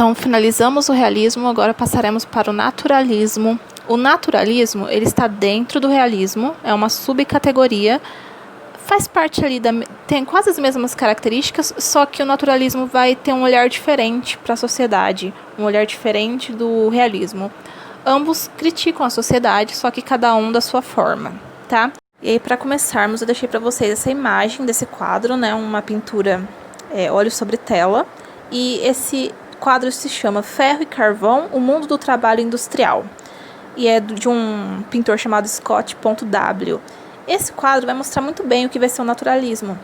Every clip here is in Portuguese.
Então, finalizamos o realismo, agora passaremos para o naturalismo. O naturalismo, ele está dentro do realismo, é uma subcategoria, faz parte ali, tem quase as mesmas características, só que o naturalismo vai ter um olhar diferente para a sociedade, um olhar diferente do realismo. Ambos criticam a sociedade, só que cada um da sua forma, tá? E aí, para começarmos, eu deixei para vocês essa imagem desse quadro, né? Uma pintura óleo sobre tela, e esse quadro se chama Ferro e Carvão, o mundo do trabalho industrial. E é de um pintor chamado Scott.W. Esse quadro vai mostrar muito bem o que vai ser o naturalismo.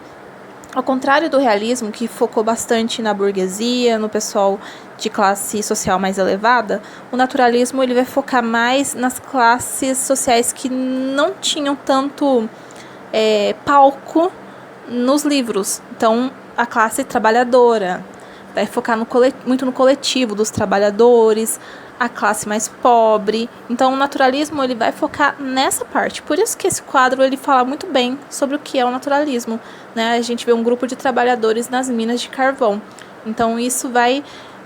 Ao contrário do realismo, que focou bastante na burguesia, no pessoal de classe social mais elevada, o naturalismo ele vai focar mais nas classes sociais que não tinham tanto palco nos livros. Então, a classe trabalhadora vai focar muito no coletivo dos trabalhadores, a classe mais pobre. Então, o naturalismo ele vai focar nessa parte. Por isso que esse quadro ele fala muito bem sobre o que é o naturalismo, né? A gente vê um grupo de trabalhadores nas minas de carvão. Então, isso vai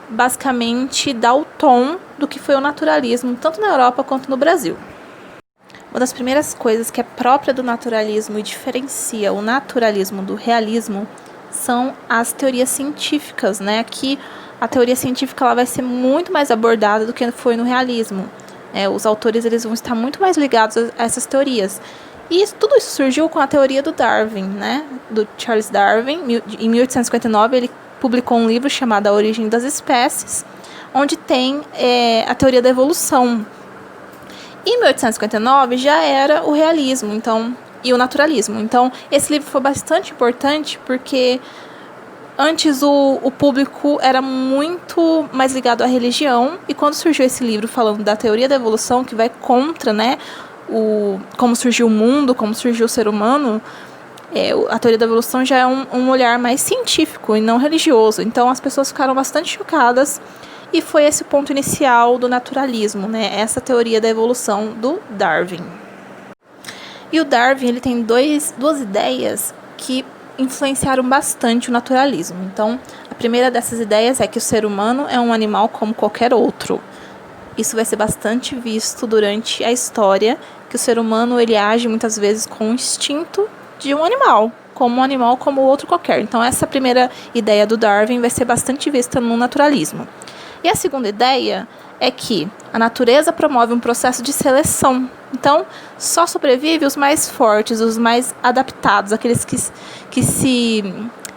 basicamente dar o tom do que foi o naturalismo, tanto na Europa quanto no Brasil. Uma das primeiras coisas que é própria do naturalismo e diferencia o naturalismo do realismo são as teorias científicas, né? Aqui a teoria científica ela vai ser muito mais abordada do que foi no realismo. Os autores eles vão estar muito mais ligados a essas teorias. E tudo isso surgiu com a teoria do Darwin, né? Do Charles Darwin. Em 1859 ele publicou um livro chamado A Origem das Espécies, onde tem a teoria da evolução. Em 1859 já era o realismo, e o naturalismo. Então, esse livro foi bastante importante porque antes o público era muito mais ligado à religião, e quando surgiu esse livro falando da teoria da evolução, que vai contra, né, como surgiu o mundo, como surgiu o ser humano, a teoria da evolução já é um olhar mais científico e não religioso. Então, as pessoas ficaram bastante chocadas, e foi esse o ponto inicial do naturalismo, né, essa teoria da evolução do Darwin. E o Darwin ele tem duas ideias que influenciaram bastante o naturalismo. Então, a primeira dessas ideias é que o ser humano é um animal como qualquer outro. Isso vai ser bastante visto durante a história, que o ser humano ele age muitas vezes com o instinto de um animal como outro qualquer. Então, essa primeira ideia do Darwin vai ser bastante vista no naturalismo. E a segunda ideia é que a natureza promove um processo de seleção. Então, só sobrevive os mais fortes, os mais adaptados, aqueles que se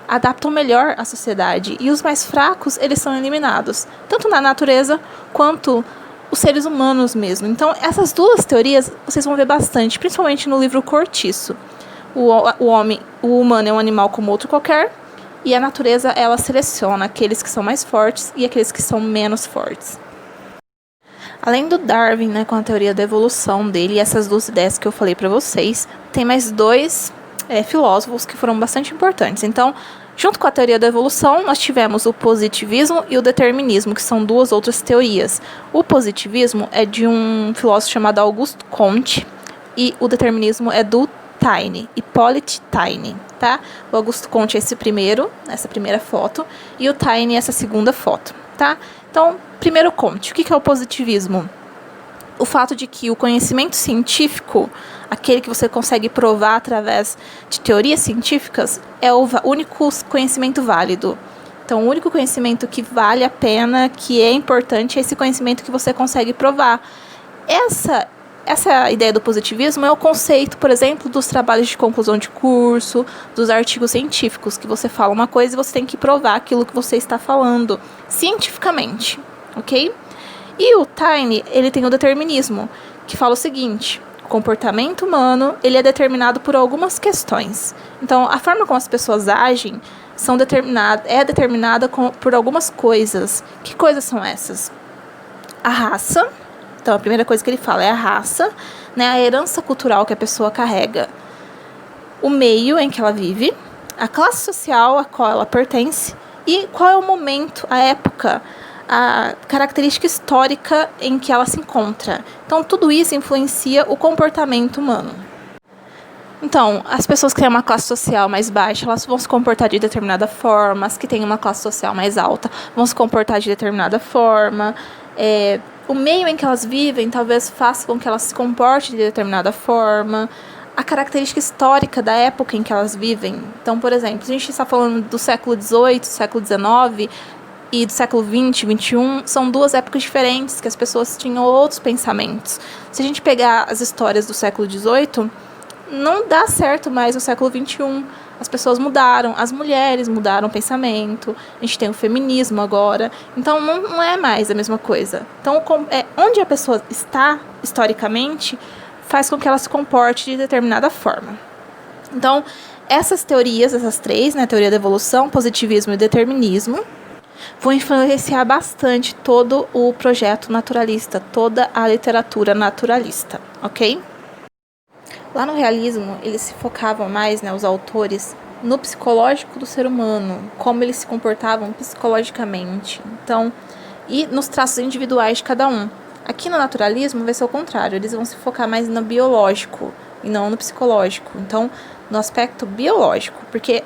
adaptam melhor à sociedade. E os mais fracos, eles são eliminados, tanto na natureza quanto os seres humanos mesmo. Então, essas duas teorias vocês vão ver bastante, principalmente no livro Cortiço. O humano é um animal como outro qualquer, e a natureza, ela seleciona aqueles que são mais fortes e aqueles que são menos fortes. Além do Darwin, né, com a teoria da evolução dele e essas duas ideias que eu falei para vocês, tem mais dois filósofos que foram bastante importantes. Então, junto com a teoria da evolução, nós tivemos o positivismo e o determinismo, que são duas outras teorias. O positivismo é de um filósofo chamado Auguste Comte, e o determinismo é do Taine, Hippolyte Taine, tá? O Auguste Comte é essa primeira foto, e o Taine é essa segunda foto, tá? Então, primeiro Comte, o que é o positivismo? O fato de que o conhecimento científico, aquele que você consegue provar através de teorias científicas, é o único conhecimento válido. Então, o único conhecimento que vale a pena, que é importante, é esse conhecimento que você consegue provar. Essa ideia do positivismo é o conceito, por exemplo, dos trabalhos de conclusão de curso, dos artigos científicos, que você fala uma coisa e você tem que provar aquilo que você está falando cientificamente, ok? E o Taine, ele tem o determinismo, que fala o seguinte: o comportamento humano ele é determinado por algumas questões. Então, a forma como as pessoas agem é determinada por algumas coisas. Que coisas são essas? A raça. Então, a primeira coisa que ele fala é a raça, né, a herança cultural que a pessoa carrega, o meio em que ela vive, a classe social a qual ela pertence e qual é o momento, a época, a característica histórica em que ela se encontra. Então, tudo isso influencia o comportamento humano. Então, as pessoas que têm uma classe social mais baixa, elas vão se comportar de determinada forma. As que têm uma classe social mais alta vão se comportar de determinada forma. O meio em que elas vivem talvez faça com que elas se comportem de determinada forma. A característica histórica da época em que elas vivem. Então, por exemplo, a gente está falando do século XVIII, século XIX e do século XX, XXI, são duas épocas diferentes, que as pessoas tinham outros pensamentos. Se a gente pegar as histórias do século XVIII, não dá certo mais no século XXI. As pessoas mudaram, as mulheres mudaram o pensamento, a gente tem o feminismo agora, então não é mais a mesma coisa. Então, onde a pessoa está, historicamente, faz com que ela se comporte de determinada forma. Então, essas teorias, essas três, né, teoria da evolução, positivismo e determinismo, vão influenciar bastante todo o projeto naturalista, toda a literatura naturalista, ok? Lá no realismo, eles se focavam mais, né, os autores, no psicológico do ser humano, como eles se comportavam psicologicamente, então, e nos traços individuais de cada um. Aqui no naturalismo vai ser o contrário, eles vão se focar mais no biológico e não no psicológico, então, no aspecto biológico, porque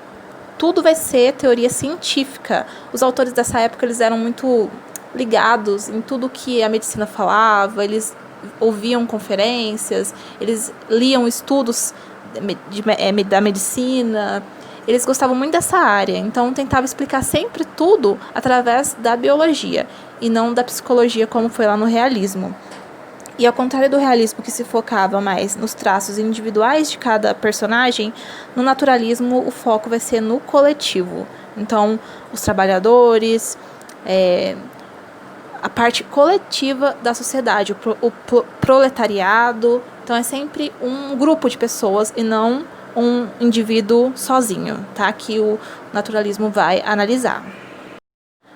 tudo vai ser teoria científica. Os autores dessa época, eles eram muito ligados em tudo que a medicina falava, eles ouviam conferências, eles liam estudos da medicina, eles gostavam muito dessa área, então tentavam explicar sempre tudo através da biologia e não da psicologia como foi lá no realismo. E ao contrário do realismo, que se focava mais nos traços individuais de cada personagem, no naturalismo o foco vai ser no coletivo. Então, os trabalhadores, a parte coletiva da sociedade, o proletariado. Então, é sempre um grupo de pessoas e não um indivíduo sozinho, tá? Que o naturalismo vai analisar.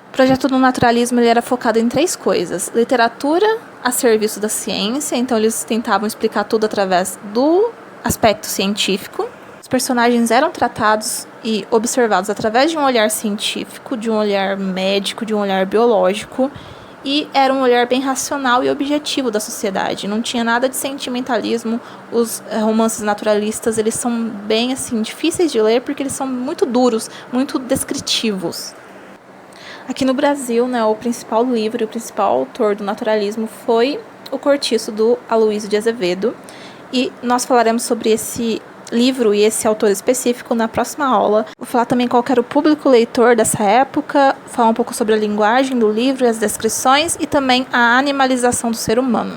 O projeto do naturalismo ele era focado em três coisas: literatura a serviço da ciência, então eles tentavam explicar tudo através do aspecto científico. Os personagens eram tratados e observados através de um olhar científico, de um olhar médico, de um olhar biológico, e era um olhar bem racional e objetivo da sociedade. Não tinha nada de sentimentalismo. Os romances naturalistas, eles são bem assim difíceis de ler porque eles são muito duros, muito descritivos. Aqui no Brasil, né, o principal livro e o principal autor do naturalismo foi O Cortiço, do Aloysio de Azevedo. E nós falaremos sobre esse livro e esse autor específico na próxima aula. Vou falar também qual era o público leitor dessa época, falar um pouco sobre a linguagem do livro e as descrições e também a animalização do ser humano.